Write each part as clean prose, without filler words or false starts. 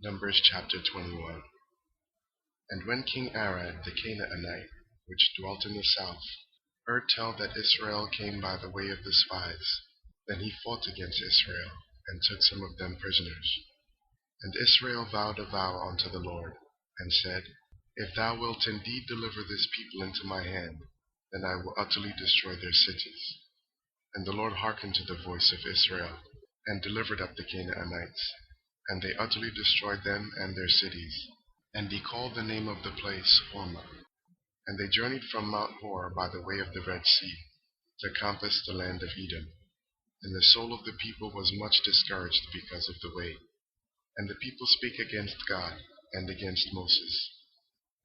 Numbers chapter 21. And when King Arad the Canaanite, which dwelt in the south, heard tell that Israel came by the way of the spies, then he fought against Israel, and took some of them prisoners. And Israel vowed a vow unto the Lord, and said, If thou wilt indeed deliver this people into my hand, then I will utterly destroy their cities. And the Lord hearkened to the voice of Israel, and delivered up the Canaanites. And they utterly destroyed them and their cities. And he called the name of the place Hormah. And they journeyed from Mount Hor by the way of the Red Sea, to compass the land of Edom. And the soul of the people was much discouraged because of the way. And the people spake against God, and against Moses.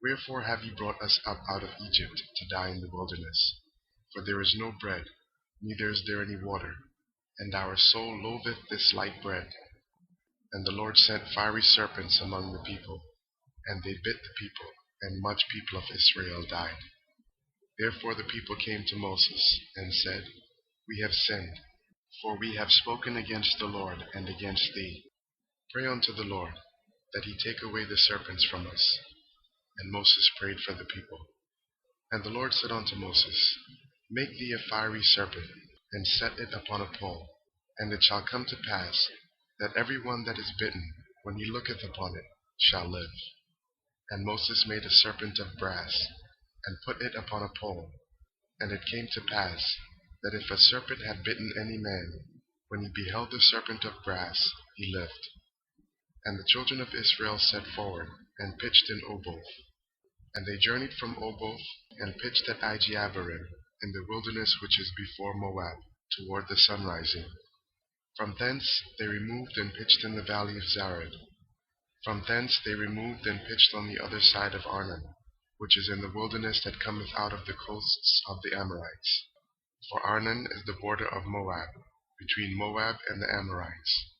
Wherefore have ye brought us up out of Egypt to die in the wilderness? For there is no bread, neither is there any water, and our soul loatheth this light bread. And the Lord sent fiery serpents among the people, and they bit the people, and much people of Israel died. Therefore the people came to Moses, and said, We have sinned, for we have spoken against the Lord and against thee. Pray unto the Lord, that he take away the serpents from us. And Moses prayed for the people. And the Lord said unto Moses, Make thee a fiery serpent, and set it upon a pole. And it shall come to pass, that every one that is bitten, when he looketh upon it, shall live. And Moses made a serpent of brass, and put it upon a pole. And it came to pass, that if a serpent had bitten any man, when he beheld the serpent of brass, he lived. And the children of Israel set forward, and pitched in Oboth. And they journeyed from Oboth, and pitched at Ijeabarim, in the wilderness which is before Moab, toward the sunrising. From thence they removed and pitched in the valley of Zared. From thence they removed and pitched on the other side of Arnon, which is in the wilderness that cometh out of the coasts of the Amorites. For Arnon is the border of Moab, between Moab and the Amorites.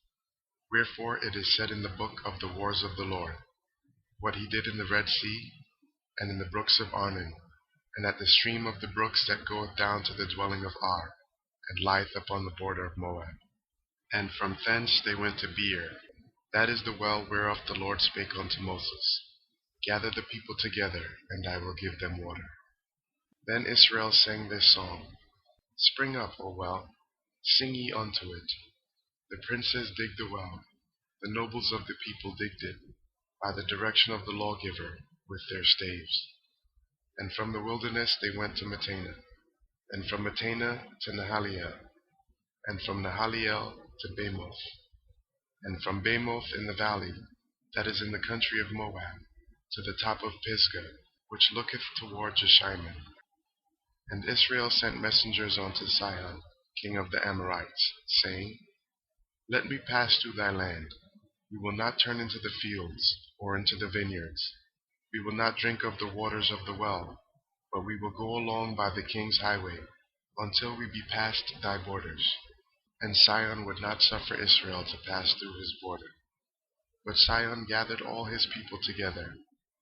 Wherefore it is said in the book of the wars of the Lord, what he did in the Red Sea, and in the brooks of Arnon, and at the stream of the brooks that goeth down to the dwelling of Ar, and lieth upon the border of Moab. And from thence they went to Beer, that is the well whereof the Lord spake unto Moses, Gather the people together, and I will give them water. Then Israel sang this song, Spring up, O well, sing ye unto it. The princes digged the well, the nobles of the people digged it, by the direction of the lawgiver, with their staves. And from the wilderness they went to Mattanah, and from Mattanah to Nahaliel, and from Nahaliel to Bamoth, and from Bamoth in the valley, that is in the country of Moab, to the top of Pisgah, which looketh toward Jeshimon. And Israel sent messengers unto Sihon, king of the Amorites, saying, Let me pass through thy land. We will not turn into the fields, or into the vineyards. We will not drink of the waters of the well, but we will go along by the king's highway, until we be past thy borders. And Sihon would not suffer Israel to pass through his border. But Sihon gathered all his people together,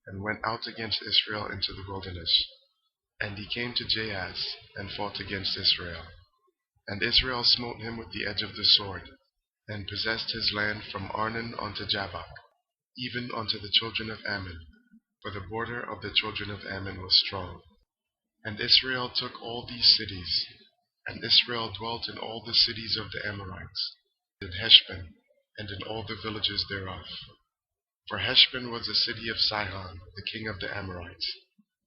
and went out against Israel into the wilderness. And he came to Jahaz, and fought against Israel. And Israel smote him with the edge of the sword, and possessed his land from Arnon unto Jabbok, even unto the children of Ammon, for the border of the children of Ammon was strong. And Israel took all these cities, and Israel dwelt in all the cities of the Amorites, in Heshbon, and in all the villages thereof. For Heshbon was the city of Sihon, the king of the Amorites,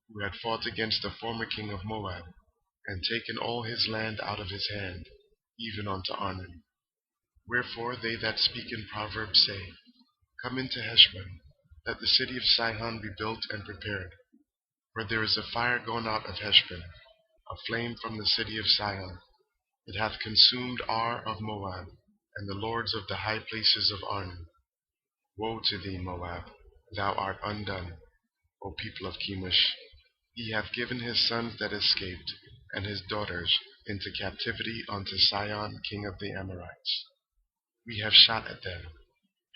who had fought against the former king of Moab, and taken all his land out of his hand, even unto Arnon. Wherefore they that speak in Proverbs say, Come into Heshbon, that the city of Sihon be built and prepared. For there is a fire gone out of Heshbon, a flame from the city of Sihon. It hath consumed Ar of Moab, and the lords of the high places of Arnon. Woe to thee, Moab! Thou art undone, O people of Chemosh. He hath given his sons that escaped, and his daughters, into captivity unto Sihon king of the Amorites. We have shot at them.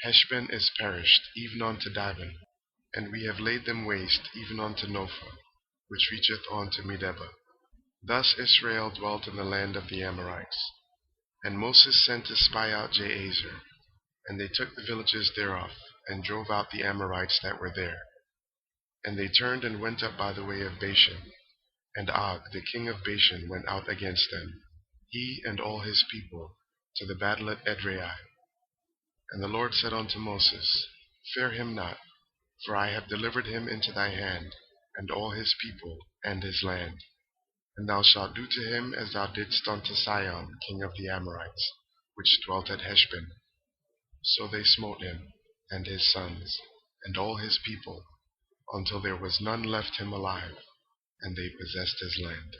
Heshbon is perished, even unto Dibon, and we have laid them waste, even unto Nophah, which reacheth unto Medeba. Thus Israel dwelt in the land of the Amorites. And Moses sent to spy out Jahazer, and they took the villages thereof, and drove out the Amorites that were there. And they turned and went up by the way of Bashan. And Og, the king of Bashan, went out against them, he and all his people, to the battle at Edrei. And the Lord said unto Moses, Fear him not, for I have delivered him into thy hand, and all his people, and his land. And thou shalt do to him as thou didst unto Sihon, king of the Amorites, which dwelt at Heshbon. So they smote him, and his sons, and all his people, until there was none left him alive, and they possessed his land.